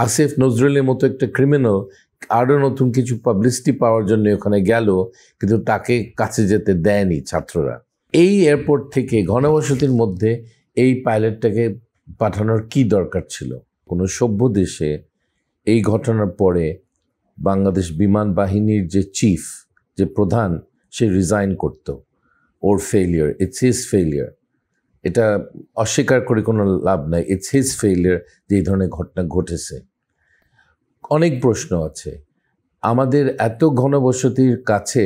আসিফ নজরুলের মতো একটা ক্রিমিনাল আরও নতুন কিছু পাবলিসিটি পাওয়ার জন্য ওখানে গেল, কিন্তু তাকে কাছে যেতে দেয়নি ছাত্ররা। এই এয়ারপোর্ট থেকে ঘনবসতির মধ্যে এই পাইলটটাকে পাঠানোর কি দরকার ছিল? কোনো সভ্য দেশে এই ঘটনার পরে বাংলাদেশ বিমান বাহিনীর যে চিফ, যে প্রধান, সে রিজাইন করত। ওর ফেইলিয়ার, ইটস হিজ ফেইলিয়ার। এটা অস্বীকার করে কোনো লাভ নাই, ইটস হিজ ফেইলিয়ার যে এই ধরনের ঘটনা ঘটেছে। অনেক প্রশ্ন আছে। আমাদের এত ঘনবসতির কাছে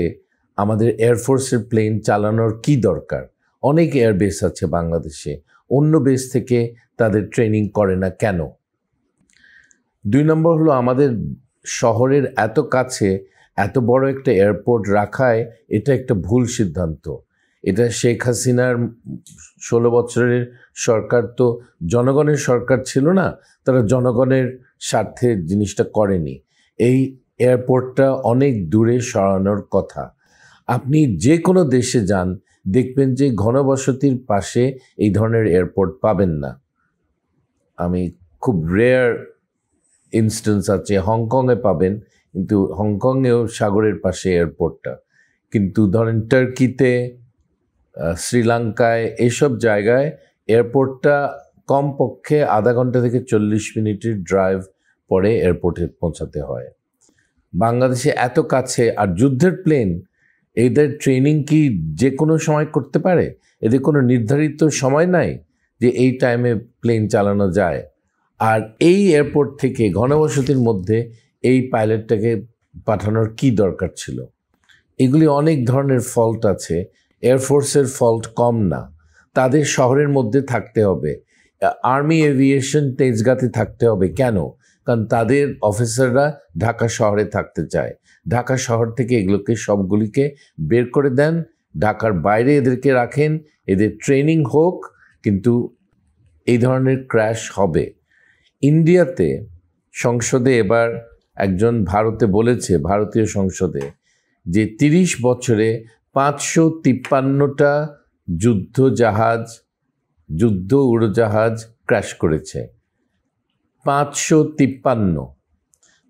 আমাদের এয়ারফোর্সের প্লেন চালানোর কি দরকার? অনেক এয়ারবেস আছে বাংলাদেশে, অন্য বেস থেকে তাদের ট্রেনিং করে না কেন? 2 নম্বর হলো, আমাদের শহরের এত কাছে এত বড় একটা এয়ারপোর্ট রাখায় এটা একটা ভুল সিদ্ধান্ত। এটা শেখ হাসিনার 16 বছরের সরকার তো জনগণের সরকার ছিল না, তারা জনগণের স্বার্থে জিনিসটা করেনি। এই এয়ারপোর্টটা অনেক দূরে সরানোর কথা। আপনি যে কোনো দেশে যান, দেখবেন যে ঘনবসতির পাশে এই ধরনের এয়ারপোর্ট পাবেন না। আমি খুব রেয়ার ইনস্ট্যান্স আছে, হংকংয়ে পাবেন, কিন্তু হংকংয়েও সাগরের পাশে এয়ারপোর্টটা। কিন্তু ধরেন টার্কিতে, শ্রীলঙ্কায়, এইসব জায়গায় এয়ারপোর্টটা কমপক্ষে আধা ঘন্টা থেকে 40 মিনিটের ড্রাইভ পরে এয়ারপোর্টে পৌঁছাতে হয়। বাংলাদেশে এত কাছে, আর যুদ্ধের প্লেন, এদের ট্রেনিং কি যে কোনো সময় করতে পারে? এদের কোনো নির্ধারিত সময় নাই যে এই টাইমে প্লেন চালানো যায়। আর এই এয়ারপোর্ট থেকে ঘনবসতির মধ্যে এই পাইলটটাকে পাঠানোর কি দরকার ছিল? এগুলি অনেক ধরনের ফল্ট আছে। এয়ারফোর্সের ফল্ট কম না, তাদের শহরের মধ্যে থাকতে হবে। আর্মি এভিয়েশন তেজগাঁতে থাকতে হবে কেন? কারণ তাদের অফিসাররা ঢাকা শহরে থাকতে চায়। ঢাকা শহর থেকে এগুলোকে সবগুলিকে বের করে দেন, ঢাকার বাইরে এদেরকে রাখেন, এদের ট্রেনিং হোক, কিন্তু এই ধরনের ক্র্যাশ হবে। ইন্ডিয়াতে সংসদে এবার একজন ভারতে বলেছে, ভারতীয় সংসদে, যে 30 বছরে 553টা যুদ্ধ উড়োজাহাজ ক্র্যাশ করেছে। 553।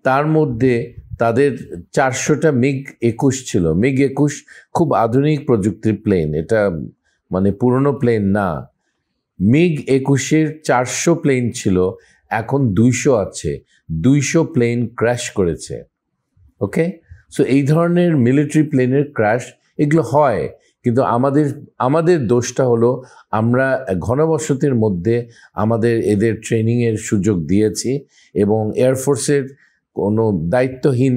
তার মধ্যে তাদের 400টা MiG-21 ছিল। MiG-21 খুব আধুনিক প্রযুক্তির প্লেন, এটা মানে পুরনো প্লেন না। MiG-21-এর 400 প্লেন ছিল, এখন 200 আছে। 200 প্লেন ক্র্যাশ করেছে। ওকে, সো এই ধরনের মিলিটারি প্লেনের ক্র্যাশ এগুলো হয়, কিন্তু আমাদের দোষটা হলো আমরা ঘনবসতির মধ্যে আমাদের এদের ট্রেনিংয়ের সুযোগ দিয়েছি, এবং এয়ারফোর্সের কোনো দায়িত্বহীন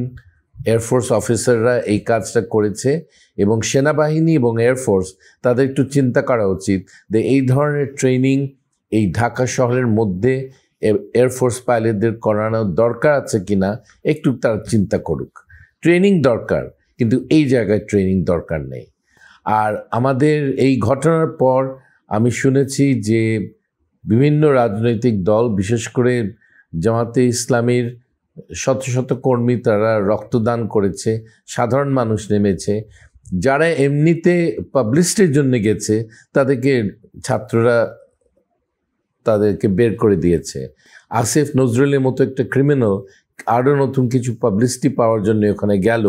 এয়ারফোর্স অফিসাররা এই কাজটা করেছে। এবং সেনাবাহিনী এবং এয়ারফোর্স তাদের একটু চিন্তা করা উচিত যে এই ধরনের ট্রেনিং এই ঢাকা শহরের মধ্যে এয়ারফোর্স পাইলটদের করানোর দরকার আছে কিনা, একটু তারা চিন্তা করুক। ট্রেনিং দরকার, কিন্তু এই জায়গায় ট্রেনিং দরকার নেই। আর আমাদের এই ঘটনার পর আমি শুনেছি যে বিভিন্ন রাজনৈতিক দল, বিশেষ করে জামাতে ইসলামীর শত শত কর্মী, তারা রক্তদান করেছে, সাধারণ মানুষ নেমেছে। যারা এমনিতে পাবলিসিটির জন্য গেছে তাদেরকে ছাত্ররা তাদেরকে বের করে দিয়েছে। আসিফ নজরুলের মতো একটা ক্রিমিনাল আরও নতুন কিছু পাবলিসিটি পাওয়ার জন্য ওখানে গেল,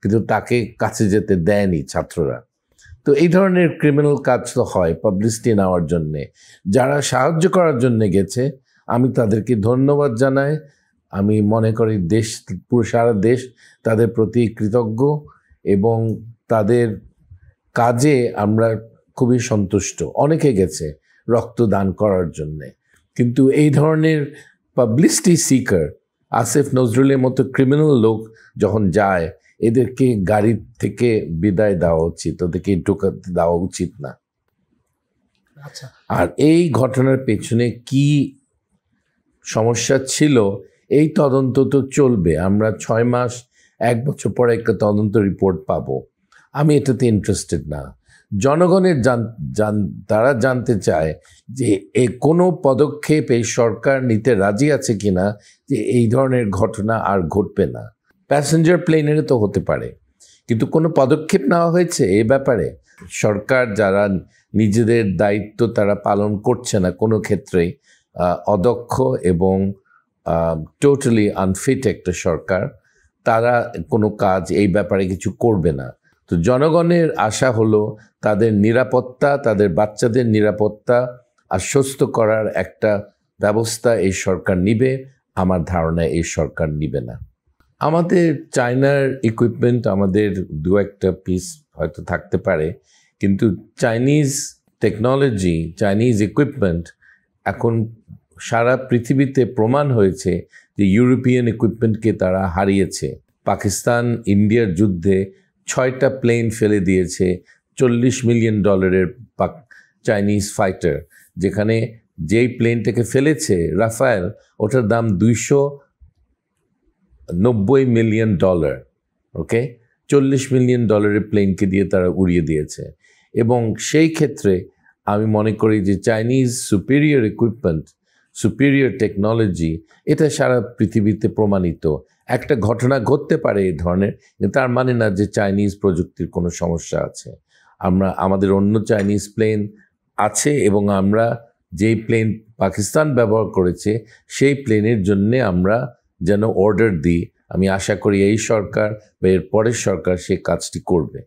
কিন্তু তাকে কাছে যেতে দেয়নি ছাত্ররা। তো এই ধরনের ক্রিমিনাল কাজ তো হয় পাবলিসিটি নেওয়ার জন্যে। যারা সাহায্য করার জন্য গেছে, আমি তাদেরকে ধন্যবাদ জানাই। আমি মনে করি পুরো সারা দেশ তাদের প্রতি কৃতজ্ঞ, এবং তাদের কাজে আমরা খুবই সন্তুষ্ট। অনেকে গেছে রক্তদান করার জন্যে, কিন্তু এই ধরনের পাবলিসিটি সিকার আসিফ নজরুলের মতো ক্রিমিনাল লোক যখন যায়, এদেরকে গাড়ি থেকে বিদায় দেওয়া উচিত, ওদেরকে ঢোকাতে দেওয়া উচিত না। আচ্ছা, আর এই ঘটনার পেছনে কি সমস্যা ছিল, এই তদন্ত তো চলবে। আমরা 6 মাস 1 বছর পরে একটা তদন্ত রিপোর্ট পাবো। আমি এটাতে ইন্টারেস্টেড না। জনগণের তারা জানতে চায় যে কোনো পদক্ষেপ এই সরকার নিতে রাজি আছে কিনা, যে এই ধরনের ঘটনা আর ঘটবে না। প্যাসেঞ্জার প্লেনের তো হতে পারে, কিন্তু কোনো পদক্ষেপ নেওয়া হয়েছে এ ব্যাপারে? সরকার যারা নিজেদের দায়িত্ব তারা পালন করছে না কোনো ক্ষেত্রেই, অদক্ষ এবং টোটালি আনফিট একটা সরকার, তারা কোনো কাজ এই ব্যাপারে কিছু করবে না। তো জনগণের আশা হলো তাদের নিরাপত্তা, তাদের বাচ্চাদের নিরাপত্তা আশ্বস্ত করার একটা ব্যবস্থা এই সরকার নিবে। আমার ধারণা এই সরকার নিবে না। আমাদের চায়নার ইকুইপমেন্ট আমাদের দু একটা পিস হয়তো থাকতে পারে, কিন্তু চাইনিজ টেকনোলজি, চাইনিজ ইকুইপমেন্ট এখন সারা পৃথিবীতে প্রমাণ হয়েছে যে ইউরোপিয়ান ইকুইপমেন্টকে তারা হারিয়েছে। পাকিস্তান ইন্ডিয়ার যুদ্ধে 6টা প্লেন ফেলে দিয়েছে $40 মিলিয়ন চাইনিজ ফাইটার, যেখানে যেই প্লেনটাকে ফেলেছে রাফায়েল, ওটার দাম $290 মিলিয়ন। ওকে, $40 মিলিয়ন প্লেনকে দিয়ে তারা উড়িয়ে দিয়েছে। এবং সেই ক্ষেত্রে আমি মনে করি যে Chinese superior equipment, superior technology, এটা সারা পৃথিবীতে প্রমাণিত। একটা ঘটনা ঘটতে পারে এই ধরনের, কিন্তু তার মানে না যে চাইনিজ প্রযুক্তির কোনো সমস্যা আছে। আমাদের অন্য চাইনিজ প্লেন আছে, এবং আমরা যেই প্লেন পাকিস্তান ব্যবহার করেছে সেই প্লেনের জন্যে আমরা যেন অর্ডার দিই। আমি আশা করি এই সরকার বা এর পরের সরকার সেই কাজটি করবে।